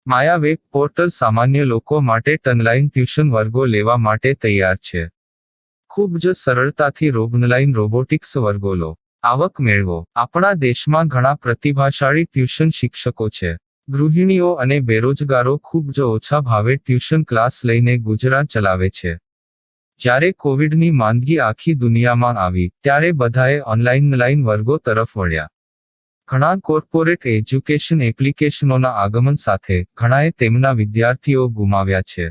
માયા web portal સામાન્ય લોકો માટે ઓનલાઈન ટ્યુશન વર્ગો લેવા માટે તૈયાર છે. ખૂબ જ સરળતાથી ઓનલાઈન રોબોટિક્સ વર્ગો લો, આવક મેળવો. આપણા દેશમાં ઘણા પ્રતિભાશાળી ટ્યુશન શિક્ષકો છે. ગૃહિણીઓ અને બેરોજગારો ખૂબ જ ઓછા ભાવે ટ્યુશન ક્લાસ લઈને ગુજરાન ચલાવે છે. જ્યારે કોવિડની માંદગી આખી દુનિયામાં આવી ત્યારે બધાએ ઓનલાઈન વર્ગો તરફ વળ્યા. ઘણા કોર્પોરેટ એજ્યુકેશન એપ્લિકેશનોના આગમન સાથે ઘણાએ તેમના વિદ્યાર્થીઓ ગુમાવ્યા છે.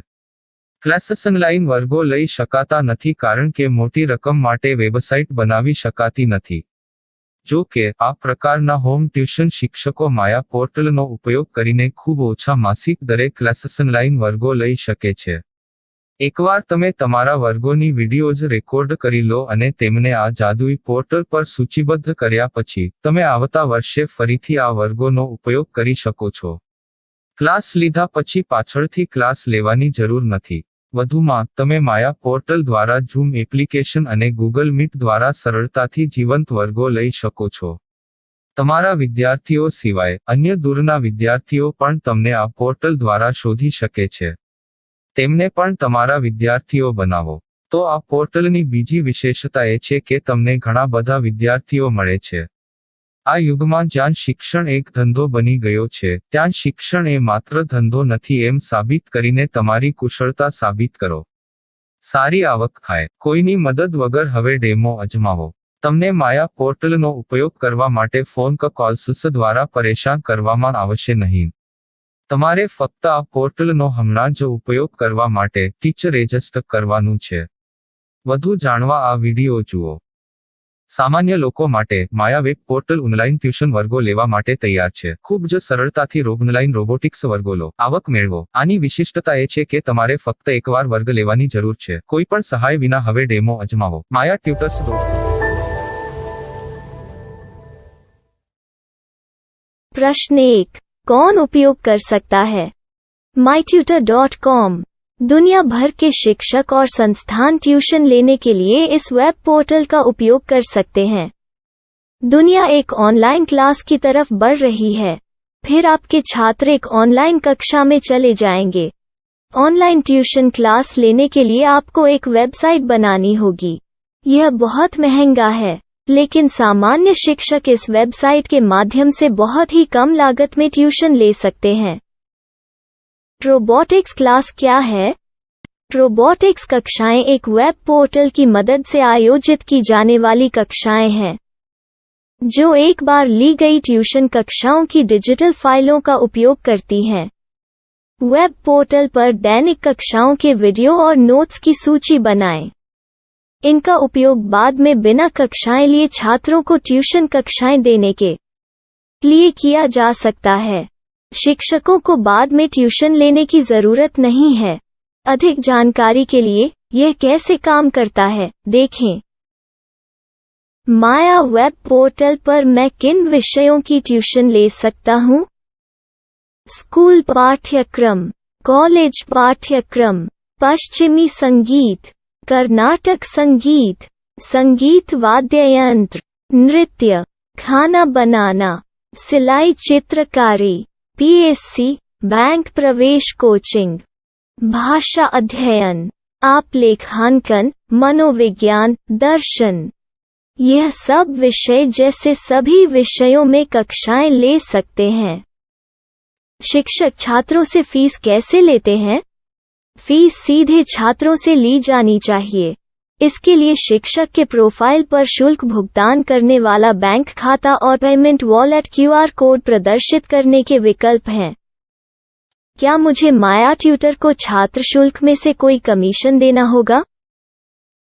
ક્લાસીસ ઓનલાઈન વર્ગો લઈ શકાતા નથી કારણ કે મોટી રકમ માટે વેબસાઇટ બનાવી શકાતી નથી. જો કે આ પ્રકારના હોમ ટ્યુશન શિક્ષકો માયા પોર્ટલનો ઉપયોગ કરીને ખૂબ ઓછા માસિક દરે ક્લાસીસ ઓનલાઈન વર્ગો લઈ શકે છે. એકવાર તમે તમારા વર્ગોની વિડીયોઝ રેકોર્ડ કરી લો અને તેમને આ જાદુઈ પોર્ટલ પર સૂચિબદ્ધ કર્યા પછી તમે આવતા વર્ષે ફરીથી આ વર્ગોનો ઉપયોગ કરી શકો છો. ક્લાસ લીધા પછી પાછળથી ક્લાસ લેવાની જરૂર નથી. વધુમાં તમે માયા પોર્ટલ દ્વારા ઝૂમ એપ્લિકેશન અને ગૂગલ મીટ દ્વારા સરળતાથી જીવંત વર્ગો લઈ શકો છો. તમારા વિદ્યાર્થીઓ સિવાય અન્ય દૂરના વિદ્યાર્થીઓ પણ તમને આ પોર્ટલ દ્વારા શોધી શકે છે. તેમને પણ તમારા વિદ્યાર્થીઓ બનાવો. તો આ પોર્ટલની બીજી વિશેષતા એ છે કે તમને ઘણા બધા વિદ્યાર્થીઓ મળે છે. આ યુગમાં જ્યાં શિક્ષણ એક ધંધો બની ગયો છે ત્યાં શિક્ષણ એ માત્ર ધંધો નથી એમ સાબિત કરીને તમારી કુશળતા સાબિત કરો. સારી આવક થાય. કોઈની મદદ વગર હવે ડેમો અજમાવો. તમને માયા પોર્ટલનો ઉપયોગ કરવા માટે ફોન કોલ્સ દ્વારા પરેશાન કરવામાં આવશે નહીં. તમારે ફક્ત આ પોર્ટલનો હમણાં જ ઉપયોગ કરવા માટે ટીચર રજિસ્ટર કરવાનું છે. વધુ જાણવા આ વિડિયો જુઓ. સામાન્ય લોકો માટે માયા વેબ પોર્ટલ ઓનલાઈન ટ્યુશન વર્ગો લેવા માટે તૈયાર છે. ખૂબ જ સરળતાથી ઓનલાઈન રોબોટિક્સ વર્ગો લો, આવક મેળવો. આની વિશિષ્ટતા એ છે કે તમારે ફક્ત એકવાર વર્ગ લેવાની જરૂર છે. કોઈ પણ સહાય વિના હવે ડેમો અજમાવો. માયા ટ્યુટર્સ. प्रश्न 1. कौन उपयोग कर सकता है? mytutor.com दुनिया भर के शिक्षक और संस्थान ट्यूशन लेने के लिए इस वेब पोर्टल का उपयोग कर सकते हैं. दुनिया एक ऑनलाइन क्लास की तरफ बढ़ रही है. फिर आपके छात्र एक ऑनलाइन कक्षा में चले जाएंगे. ऑनलाइन ट्यूशन क्लास लेने के लिए आपको एक वेबसाइट बनानी होगी. यह बहुत महंगा है, लेकिन सामान्य शिक्षक इस वेबसाइट के माध्यम से बहुत ही कम लागत में ट्यूशन ले सकते हैं. रोबोटिक्स क्लास क्या है? रोबोटिक्स कक्षाएं एक वेब पोर्टल की मदद से आयोजित की जाने वाली कक्षाएं हैं, जो एक बार ली गई ट्यूशन कक्षाओं की डिजिटल फाइलों का उपयोग करती हैं. वेब पोर्टल पर दैनिक कक्षाओं के वीडियो और नोट्स की सूची बनाएं. इनका उपयोग बाद में बिना कक्षाएं लिए छात्रों को ट्यूशन कक्षाएं देने के लिए किया जा सकता है. शिक्षकों को बाद में ट्यूशन लेने की जरूरत नहीं है. अधिक जानकारी के लिए यह कैसे काम करता है देखें. माया वेब पोर्टल पर मैं किन विषयों की ट्यूशन ले सकता हूँ? स्कूल पाठ्यक्रम, कॉलेज पाठ्यक्रम, पश्चिमी संगीत, कर्नाटक संगीत, संगीत वाद्य यंत्र, नृत्य, खाना बनाना, सिलाई चित्रकारी, पीएससी, बैंक प्रवेश कोचिंग, भाषा अध्ययन, आलेखांकन, मनोविज्ञान, दर्शन. यह सब विषय जैसे सभी विषयों में कक्षाएं ले सकते हैं. शिक्षक छात्रों से फीस कैसे लेते हैं? फीस सीधे छात्रों से ली जानी चाहिए. इसके लिए शिक्षक के प्रोफाइल पर शुल्क भुगतान करने वाला बैंक खाता और पेमेंट वॉलेट क्यूआर कोड प्रदर्शित करने के विकल्प हैं. क्या मुझे माया ट्यूटर को छात्र शुल्क में से कोई कमीशन देना होगा?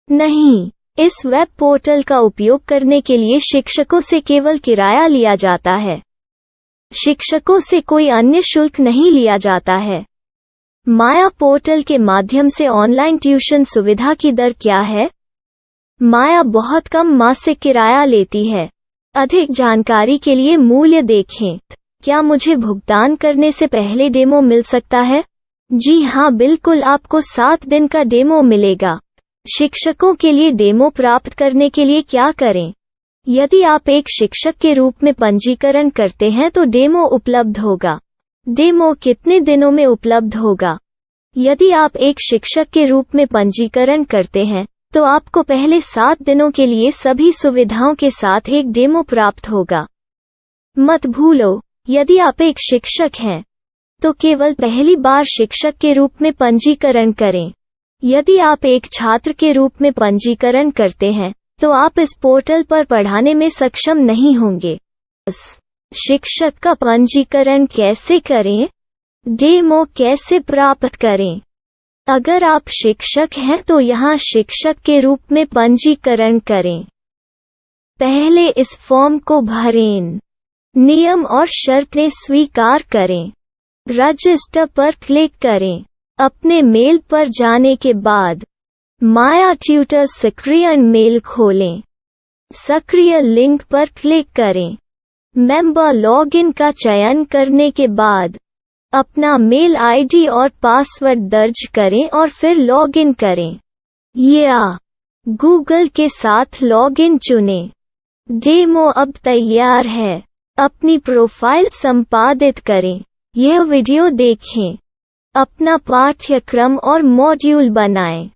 नहीं. इस वेब पोर्टल का उपयोग करने के लिए शिक्षकों से केवल किराया लिया जाता है. शिक्षकों से कोई अन्य शुल्क नहीं लिया जाता है. माया पोर्टल के माध्यम से ऑनलाइन ट्यूशन सुविधा की दर क्या है? माया बहुत कम मासिक किराया लेती है. अधिक जानकारी के लिए मूल्य देखें. क्या मुझे भुगतान करने से पहले डेमो मिल सकता है? जी हाँ, बिल्कुल. आपको 7 दिन का डेमो मिलेगा. शिक्षकों के लिए डेमो प्राप्त करने के लिए क्या करें? यदि आप एक शिक्षक के रूप में पंजीकरण करते हैं तो डेमो उपलब्ध होगा. डेमो कितने दिनों में उपलब्ध होगा? यदि आप एक शिक्षक के रूप में पंजीकरण करते हैं, तो आपको पहले 7 दिनों के लिए सभी सुविधाओं के साथ एक डेमो प्राप्त होगा। मत भूलो, यदि आप एक शिक्षक हैं, तो केवल पहली बार शिक्षक के रूप में पंजीकरण करें। यदि आप एक छात्र के रूप में पंजीकरण करते हैं, तो आप इस पोर्टल पर पढ़ाने में सक्षम नहीं होंगे। शिक्षक का पंजीकरण कैसे करें? डेमो कैसे प्राप्त करें? अगर आप शिक्षक हैं तो यहाँ शिक्षक के रूप में पंजीकरण करें। पहले इस फॉर्म को भरें। नियम और शर्तें स्वीकार करें। रजिस्टर पर क्लिक करें। अपने मेल पर जाने के बाद माया ट्यूटर सक्रिय मेल खोलें। सक्रिय लिंक पर क्लिक करें। मेंबर लॉगिन का चयन करने के बाद अपना मेल आईडी और पासवर्ड दर्ज करें और फिर लॉगिन करें या गूगल के साथ लॉगिन चुनें। डेमो अब तैयार है। अपनी प्रोफाइल संपादित करें। यह वीडियो देखें। अपना पाठ्यक्रम और मॉड्यूल बनाएं।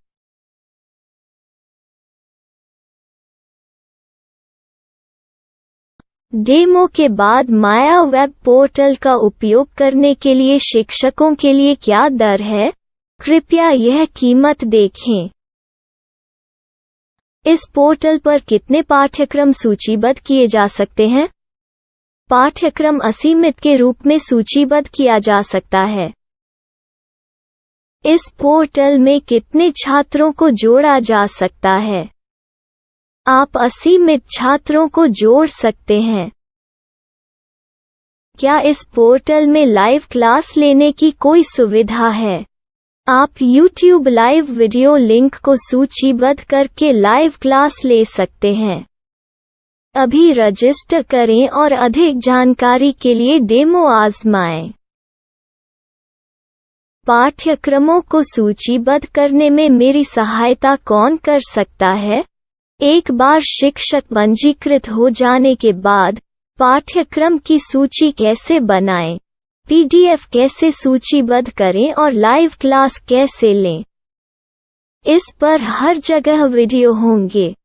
डेमो के बाद माया वेब पोर्टल का उपयोग करने के लिए शिक्षकों के लिए क्या दर है? कृपया यह कीमत देखें। इस पोर्टल पर कितने पाठ्यक्रम सूचीबद्ध किए जा सकते हैं? पाठ्यक्रम असीमित के रूप में सूचीबद्ध किया जा सकता है। इस पोर्टल में कितने छात्रों को जोड़ा जा सकता है? आप असीमित छात्रों को जोड़ सकते हैं। क्या इस पोर्टल में लाइव क्लास लेने की कोई सुविधा है? आप YouTube लाइव वीडियो लिंक को सूचीबद्ध करके लाइव क्लास ले सकते हैं। अभी रजिस्टर करें और अधिक जानकारी के लिए डेमो आजमाएं। पाठ्यक्रमों को सूचीबद्ध करने में मेरी सहायता कौन कर सकता है? एक बार शिक्षक पंजीकृत हो जाने के बाद पाठ्यक्रम की सूची कैसे बनाएं, PDF कैसे सूचीबद्ध करें और लाइव क्लास कैसे लें, इस पर हर जगह वीडियो होंगे।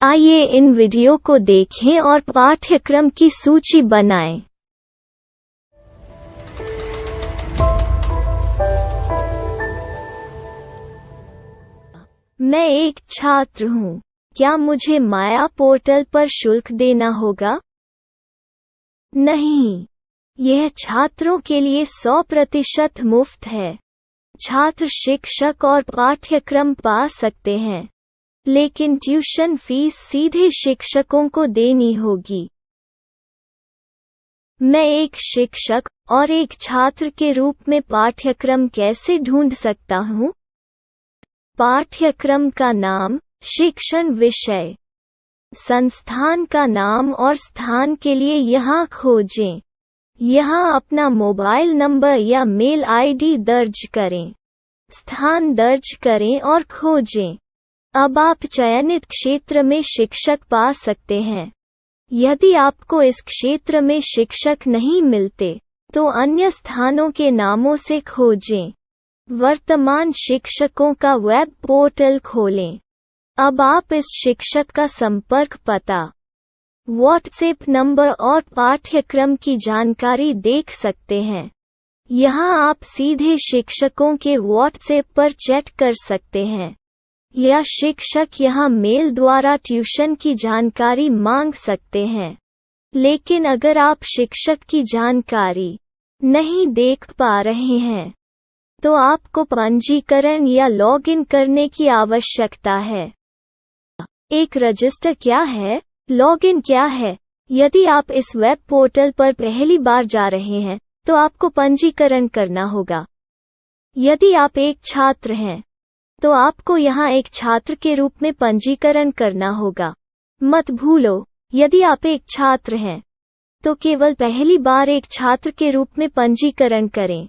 आइए इन वीडियो को देखें और पाठ्यक्रम की सूची बनाएं। मैं एक छात्र हूँ। क्या मुझे माया पोर्टल पर शुल्क देना होगा? नहीं, यह छात्रों के लिए 100% मुफ्त है। छात्र शिक्षक और पाठ्यक्रम पा सकते हैं, लेकिन ट्यूशन फीस सीधे शिक्षकों को देनी होगी। मैं एक शिक्षक और एक छात्र के रूप में पाठ्यक्रम कैसे ढूंढ सकता हूँ? पाठ्यक्रम का नाम, शिक्षण विषय, संस्थान का नाम और स्थान के लिए यहाँ खोजें। यहाँ अपना मोबाइल नंबर या मेल आईडी दर्ज करें। स्थान दर्ज करें और खोजें। अब आप चयनित क्षेत्र में शिक्षक पा सकते हैं। यदि आपको इस क्षेत्र में शिक्षक नहीं मिलते, तो अन्य स्थानों के नामों से खोजें। वर्तमान शिक्षकों का वेब पोर्टल खोलें। अब आप इस शिक्षक का संपर्क पता, व्हाट्सएप नंबर और पाठ्यक्रम की जानकारी देख सकते हैं। यहाँ आप सीधे शिक्षकों के व्हाट्सएप पर चैट कर सकते हैं, या शिक्षक यहाँ मेल द्वारा ट्यूशन की जानकारी मांग सकते हैं। लेकिन अगर आप शिक्षक की जानकारी नहीं देख पा रहे हैं, तो आपको पंजीकरण या लॉगिन करने की आवश्यकता है। एक रजिस्टर क्या है? लॉगिन क्या है? यदि आप इस वेब पोर्टल पर पहली बार जा रहे हैं, तो आपको पंजीकरण करना होगा। यदि आप एक छात्र हैं, तो आपको यहाँ एक छात्र के रूप में पंजीकरण करना होगा। मत भूलो, यदि आप एक छात्र हैं, तो केवल पहली बार एक छात्र के रूप में पंजीकरण करें।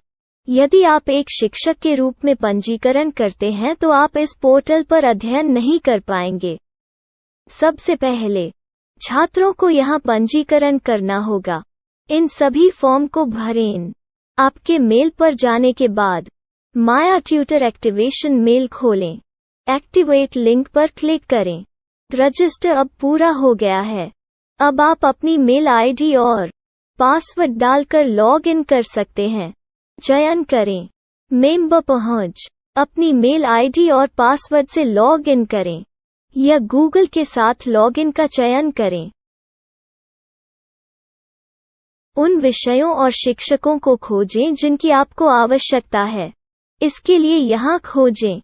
यदि आप एक शिक्षक के रूप में पंजीकरण करते हैं तो आप इस पोर्टल पर अध्ययन नहीं कर पाएंगे। सबसे पहले छात्रों को यहाँ पंजीकरण करना होगा। इन सभी फॉर्म को भरें। आपके मेल पर जाने के बाद माया ट्यूटर एक्टिवेशन मेल खोलें। एक्टिवेट लिंक पर क्लिक करें। रजिस्टर अब पूरा हो गया है। अब आप अपनी मेल आईडी और पासवर्ड डालकर लॉग इन कर सकते हैं। चयन करें मेंबर पहुंच। अपनी मेल आईडी और पासवर्ड से लॉग इन करें या गूगल के साथ लॉग इन का चयन करें। उन विषयों और शिक्षकों को खोजें जिनकी आपको आवश्यकता है। इसके लिए यहाँ खोजें।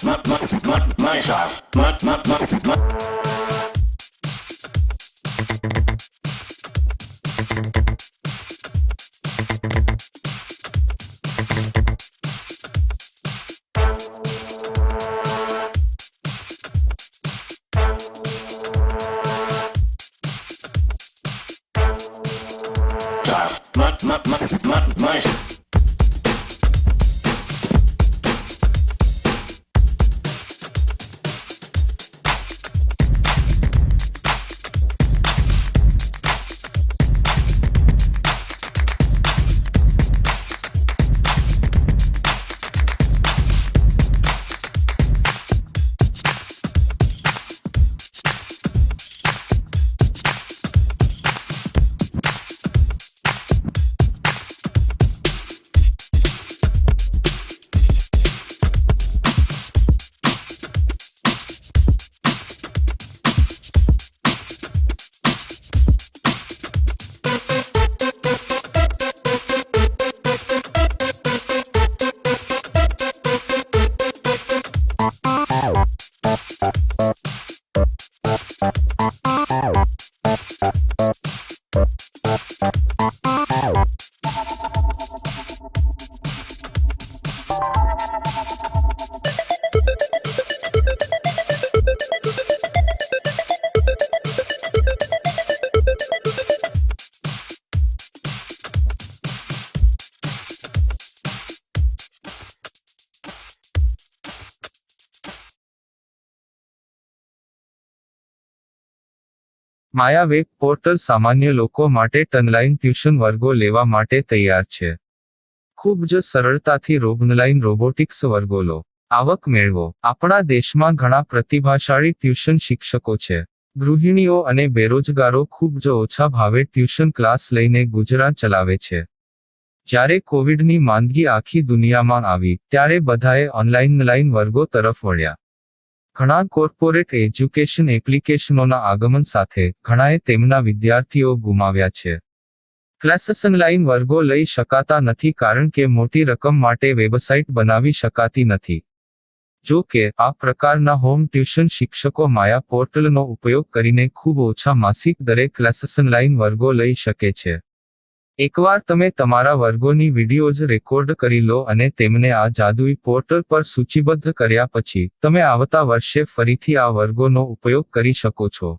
My style. My Maya web portal સામાન્ય લોકો માટે ઓનલાઈન ટ્યુશન વર્ગો લેવા માટે તૈયાર છે. ખૂબ જ સરળતાથી ઓનલાઈન રોબોટિક્સ વર્ગો લો. આવક મેળવો. આપણા દેશમાં ઘણા પ્રતિભાશાળી ટ્યુશન શિક્ષકો છે. ગૃહિણીઓ અને બેરોજગારો ખૂબ જ ઓછા ભાવે ટ્યુશન ક્લાસ લઈને ગુજરાન ચલાવે છે. જ્યારે કોવિડની માંદગી આખી દુનિયામાં આવી ત્યારે બધાએ ઓનલાઈન વર્ગો તરફ વળ્યા. ઘણા કોર્પોરેટ એજ્યુકેશન એપ્લિકેશનોના આગમન સાથે ઘણાએ તેમના વિદ્યાર્થીઓ ગુમાવ્યા છે. ક્લાસીસ ઓનલાઈન વર્ગો લઈ શકાતા નથી કારણ કે મોટી રકમ માટે વેબસાઇટ બનાવી શકાતી નથી. જો કે આ પ્રકારના હોમ ટ્યુશન શિક્ષકો માયા પોર્ટલનો ઉપયોગ કરીને ખૂબ ઓછા માસિક દરે ક્લાસીસ ઓનલાઈન વર્ગો લઈ શકે છે. એકવાર તમે તમારા વર્ગોની વિડીયોઝ રેકોર્ડ કરી લો અને તેમને આ જાદુઈ પોર્ટલ પર સૂચિબદ્ધ કર્યા પછી તમે આવતા વર્ષે ફરીથી આ વર્ગોનો ઉપયોગ કરી શકો છો.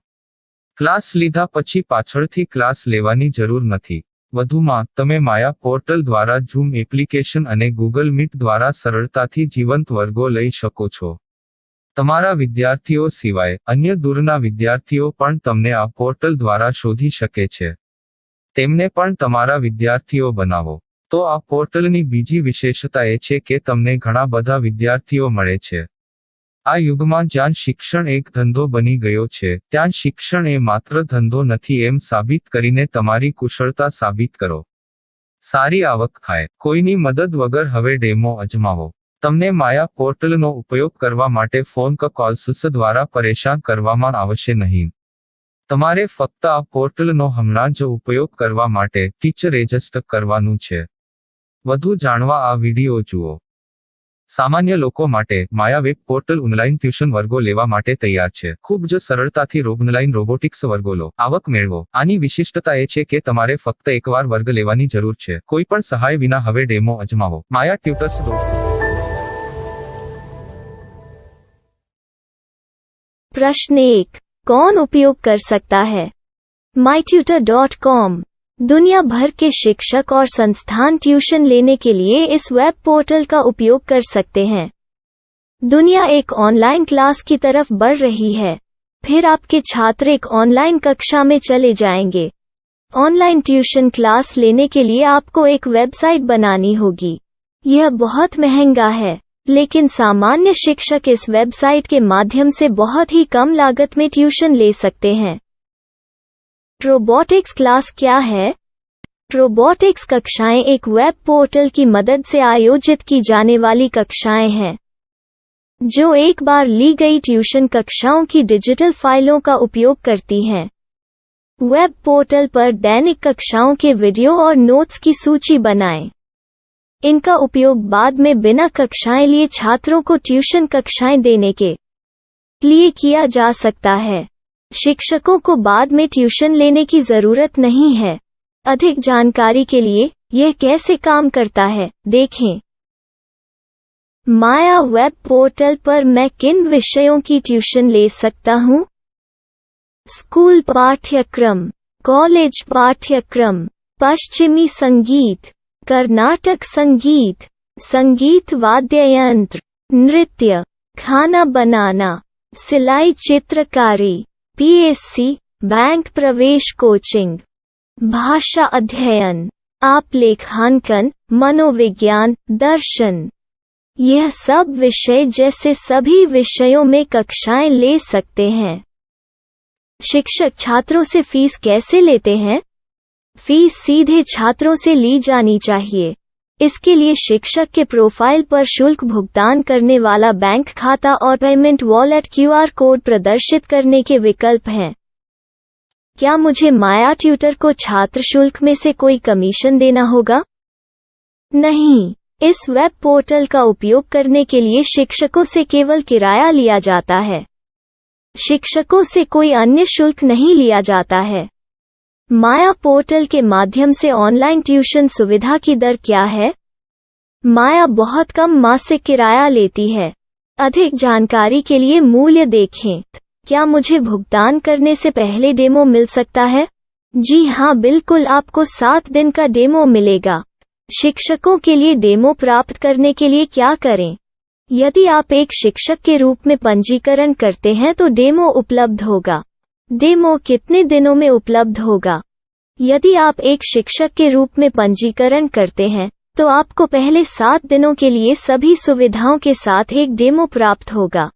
ક્લાસ લીધા પછી પાછળથી ક્લાસ લેવાની જરૂર નથી. વધુમાં તમે માયા પોર્ટલ દ્વારા ઝૂમ એપ્લિકેશન અને ગૂગલ મીટ દ્વારા સરળતાથી જીવંત વર્ગો લઈ શકો છો. તમારા વિદ્યાર્થીઓ સિવાય અન્ય દૂરના વિદ્યાર્થીઓ પણ તમને આ પોર્ટલ દ્વારા શોધી શકે છે. તેમને પણ તમારા વિદ્યાર્થીઓ બનાવો. તો આ પોર્ટલની બીજી વિશેષતા એ છે કે તમને ઘણા બધા વિદ્યાર્થીઓ મળે છે. આ યુગમાં જ્યાં શિક્ષણ એક ધંધો બની ગયો છે ત્યાં શિક્ષણ એ માત્ર ધંધો નથી એમ સાબિત કરીને તમારી કુશળતા સાબિત કરો. સારી આવક થાય. કોઈની મદદ વગર હવે ડેમો અજમાવો. તમને માયા પોર્ટલનો ઉપયોગ કરવા માટે ફોન કોલ્સ દ્વારા પરેશાન કરવામાં આવશે નહીં. તમારે ફક્ત આ પોર્ટલનો હમણાં જ ઉપયોગ કરવા માટે ટીચર રજિસ્ટર કરવાનું છે. વધુ જાણવા આ વિડિયો જુઓ. સામાન્ય લોકો માટે માયા વેબ પોર્ટલ ઓનલાઈન ટ્યુશન વર્ગો લેવા માટે તૈયાર છે. ખૂબ જ સરળતાથી ઓનલાઈન રોબોટિક્સ વર્ગો લો. આવક મેળવો. આની વિશિષ્ટતા એ છે કે તમારે ફક્ત એકવાર વર્ગ લેવાની જરૂર છે. કોઈ પણ સહાય વિના હવે ડેમો અજમાવો. માયા ટ્યુટર્સ. प्रश्न 1. कौन उपयोग कर सकता है? mytutor.com दुनिया भर के शिक्षक और संस्थान ट्यूशन लेने के लिए इस वेब पोर्टल का उपयोग कर सकते हैं. दुनिया एक ऑनलाइन क्लास की तरफ बढ़ रही है. फिर आपके छात्र एक ऑनलाइन कक्षा में चले जाएंगे. ऑनलाइन ट्यूशन क्लास लेने के लिए आपको एक वेबसाइट बनानी होगी. यह बहुत महंगा है, लेकिन सामान्य शिक्षक इस वेबसाइट के माध्यम से बहुत ही कम लागत में ट्यूशन ले सकते हैं. रोबोटिक्स क्लास क्या है? रोबोटिक्स कक्षाएं एक वेब पोर्टल की मदद से आयोजित की जाने वाली कक्षाएं हैं, जो एक बार ली गई ट्यूशन कक्षाओं की डिजिटल फाइलों का उपयोग करती हैं. वेब पोर्टल पर दैनिक कक्षाओं के वीडियो और नोट्स की सूची बनाएं. इनका उपयोग बाद में बिना कक्षाएं लिए छात्रों को ट्यूशन कक्षाएं देने के लिए किया जा सकता है। शिक्षकों को बाद में ट्यूशन लेने की जरूरत नहीं है। अधिक जानकारी के लिए यह कैसे काम करता है, देखें। माया वेब पोर्टल पर मैं किन विषयों की ट्यूशन ले सकता हूँ? स्कूल पाठ्यक्रम, कॉलेज पाठ्यक्रम, पश्चिमी संगीत, कर्नाटक संगीत, संगीत वाद्य यंत्र, नृत्य, खाना बनाना, सिलाई चित्रकारी, पीएससी, बैंक प्रवेश कोचिंग, भाषा अध्ययन, आप लेखांकन, मनोविज्ञान, दर्शन। यह सब विषय जैसे सभी विषयों में कक्षाएं ले सकते हैं। शिक्षक छात्रों से फीस कैसे लेते हैं? फीस सीधे छात्रों से ली जानी चाहिए। इसके लिए शिक्षक के प्रोफाइल पर शुल्क भुगतान करने वाला बैंक खाता और पेमेंट वॉलेट क्यूआर कोड प्रदर्शित करने के विकल्प हैं। क्या मुझे माया ट्यूटर को छात्र शुल्क में से कोई कमीशन देना होगा? नहीं। इस वेब पोर्टल का उपयोग करने के लिए शिक्षकों से केवल किराया लिया जाता है। शिक्षकों से कोई अन्य शुल्क नहीं लिया जाता है। माया पोर्टल के माध्यम से ऑनलाइन ट्यूशन सुविधा की दर क्या है? माया बहुत कम मासिक किराया लेती है। अधिक जानकारी के लिए मूल्य देखें। क्या मुझे भुगतान करने से पहले डेमो मिल सकता है? जी हाँ, बिल्कुल, आपको 7 दिन का डेमो मिलेगा। शिक्षकों के लिए डेमो प्राप्त करने के लिए क्या करें? यदि आप एक शिक्षक के रूप में पंजीकरण करते हैं तो डेमो उपलब्ध होगा। डेमो कितने दिनों में उपलब्ध होगा? यदि आप एक शिक्षक के रूप में पंजीकरण करते हैं तो आपको पहले 7 दिनों के लिए सभी सुविधाओं के साथ एक डेमो प्राप्त होगा।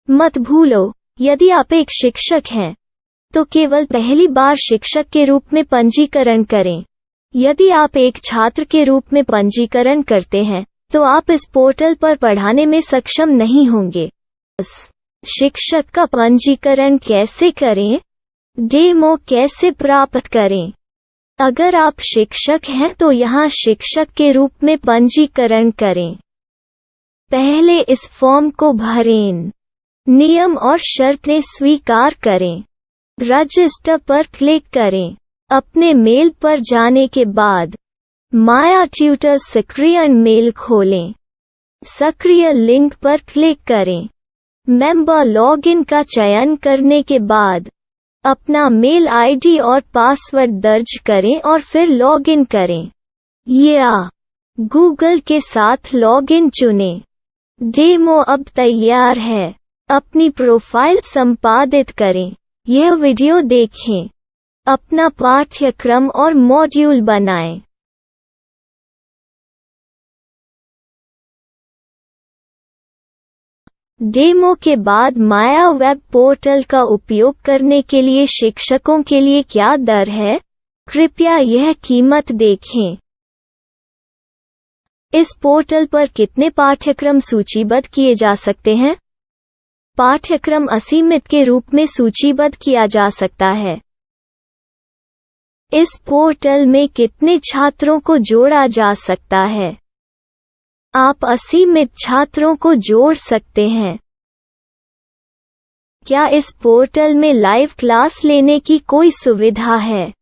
मत भूलो, यदि आप एक शिक्षक हैं तो केवल पहली बार शिक्षक के रूप में पंजीकरण करें। यदि आप एक छात्र के रूप में पंजीकरण करते हैं तो आप इस पोर्टल पर पढ़ाने में सक्षम नहीं होंगे। शिक्षक का पंजीकरण कैसे करें? डेमो कैसे प्राप्त करें? अगर आप शिक्षक हैं तो यहाँ शिक्षक के रूप में पंजीकरण करें। पहले इस फॉर्म को भरें। नियम और शर्तें स्वीकार करें। रजिस्टर पर क्लिक करें। अपने मेल पर जाने के बाद माया ट्यूटर सक्रियण मेल खोलें। सक्रिय लिंक पर क्लिक करें। मेंबर लॉगिन का चयन करने के बाद अपना मेल आईडी और पासवर्ड दर्ज करें और फिर लॉगिन करें या गूगल के साथ लॉगिन चुनें। डेमो अब तैयार है। अपनी प्रोफाइल संपादित करें। यह वीडियो देखें। अपना पाठ्यक्रम और मॉड्यूल बनाएं। डेमो के बाद माया वेब पोर्टल का उपयोग करने के लिए शिक्षकों के लिए क्या दर है? कृपया यह कीमत देखें। इस पोर्टल पर कितने पाठ्यक्रम सूचीबद्ध किए जा सकते हैं? पाठ्यक्रम असीमित के रूप में सूचीबद्ध किया जा सकता है। इस पोर्टल में कितने छात्रों को जोड़ा जा सकता है? आप असीमित छात्रों को जोड़ सकते हैं। क्या इस पोर्टल में लाइव क्लास लेने की कोई सुविधा है?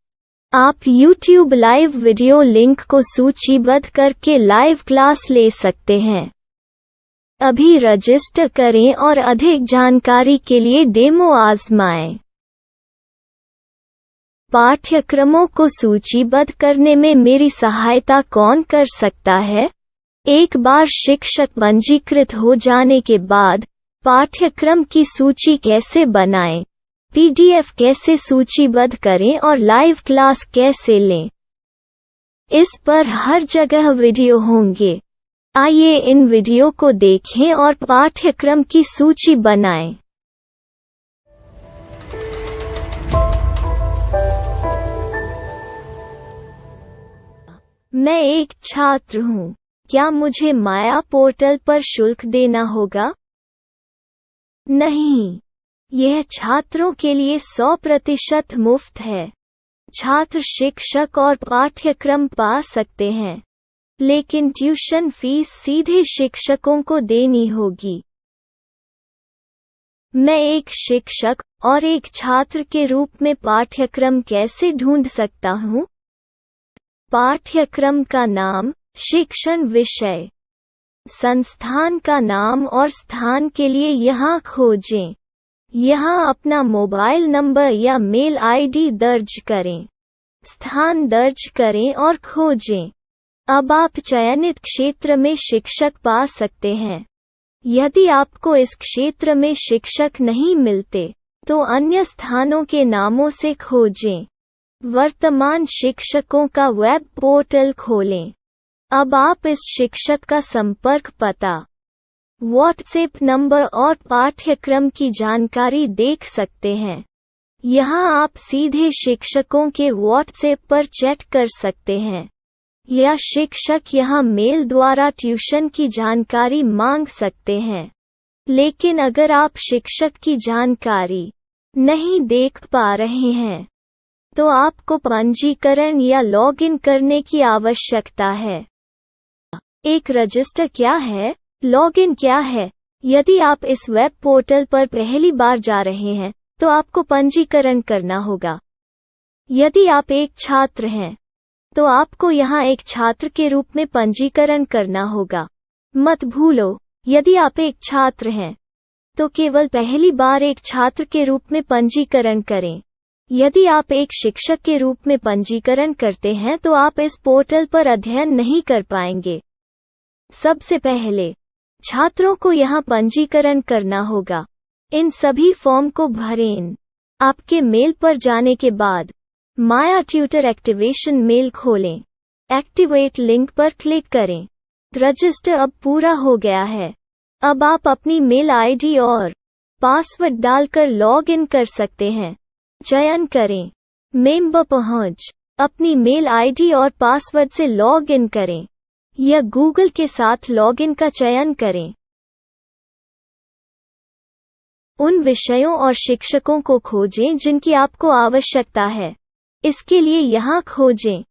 आप YouTube लाइव वीडियो लिंक को सूचीबद्ध करके लाइव क्लास ले सकते हैं। अभी रजिस्टर करें और अधिक जानकारी के लिए डेमो आजमाएं। पाठ्यक्रमों को सूचीबद्ध करने में मेरी सहायता कौन कर सकता है? एक बार शिक्षक पंजीकृत हो जाने के बाद पाठ्यक्रम की सूची कैसे बनाएं, PDF कैसे सूचीबद्ध करें और लाइव क्लास कैसे लें, इस पर हर जगह वीडियो होंगे। आइए इन वीडियो को देखें और पाठ्यक्रम की सूची बनाएं। मैं एक छात्र हूँ। क्या मुझे माया पोर्टल पर शुल्क देना होगा? नहीं, यह छात्रों के लिए 100% मुफ्त है। छात्र शिक्षक और पाठ्यक्रम पा सकते हैं। लेकिन ट्यूशन फीस सीधे शिक्षकों को देनी होगी। मैं एक शिक्षक और एक छात्र के रूप में पाठ्यक्रम कैसे ढूंढ सकता हूँ? पाठ्यक्रम का नाम, शिक्षण विषय, संस्थान का नाम और स्थान के लिए यहाँ खोजें। यहाँ अपना मोबाइल नंबर या मेल आईडी दर्ज करें। स्थान दर्ज करें और खोजें। अब आप चयनित क्षेत्र में शिक्षक पा सकते हैं। यदि आपको इस क्षेत्र में शिक्षक नहीं मिलते, तो अन्य स्थानों के नामों से खोजें। वर्तमान शिक्षकों का वेब पोर्टल खोलें। अब आप इस शिक्षक का संपर्क पता, व्हाट्सएप नंबर और पाठ्यक्रम की जानकारी देख सकते हैं। यहाँ आप सीधे शिक्षकों के व्हाट्सएप पर चैट कर सकते हैं, या शिक्षक यहाँ मेल द्वारा ट्यूशन की जानकारी मांग सकते हैं। लेकिन अगर आप शिक्षक की जानकारी नहीं देख पा रहे हैं, तो आपको पंजीकरण या लॉगिन करने की आवश्यकता है। एक रजिस्टर क्या है? लॉगिन क्या है? यदि आप इस वेब पोर्टल पर पहली बार जा रहे हैं, तो आपको पंजीकरण करना होगा। यदि आप एक छात्र हैं, तो आपको यहाँ एक छात्र के रूप में पंजीकरण करना होगा। मत भूलो, यदि आप एक छात्र हैं, तो केवल पहली बार एक छात्र के रूप में पंजीकरण करें। यदि आप एक शिक्षक के रूप में पंजीकरण करते हैं, तो आप इस पोर्टल पर अध्ययन नहीं कर पाएंगे। सबसे पहले छात्रों को यहाँ पंजीकरण करना होगा। इन सभी फॉर्म को भरें। आपके मेल पर जाने के बाद माया ट्यूटर एक्टिवेशन मेल खोलें। एक्टिवेट लिंक पर क्लिक करें। रजिस्टर अब पूरा हो गया है। अब आप अपनी मेल आईडी और पासवर्ड डालकर लॉग इन कर सकते हैं। चयन करें मेंबर पहुंच। अपनी मेल आईडी और पासवर्ड से लॉग इन करें, या गूगल के साथ लॉगिन का चयन करें। उन विषयों और शिक्षकों को खोजें जिनकी आपको आवश्यकता है। इसके लिए यहाँ खोजें।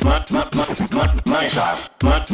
My style. My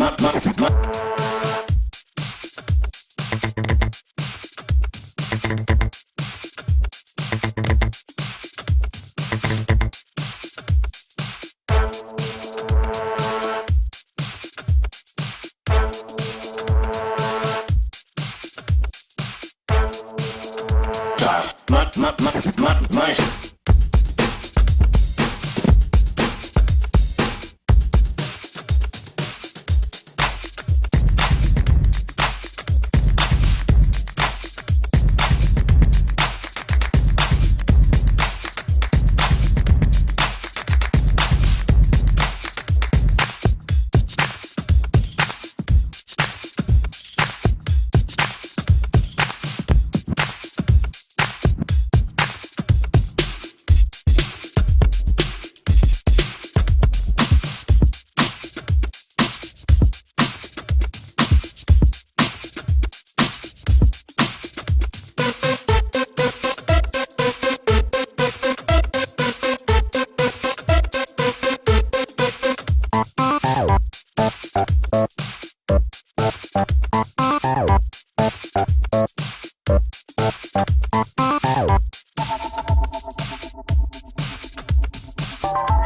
you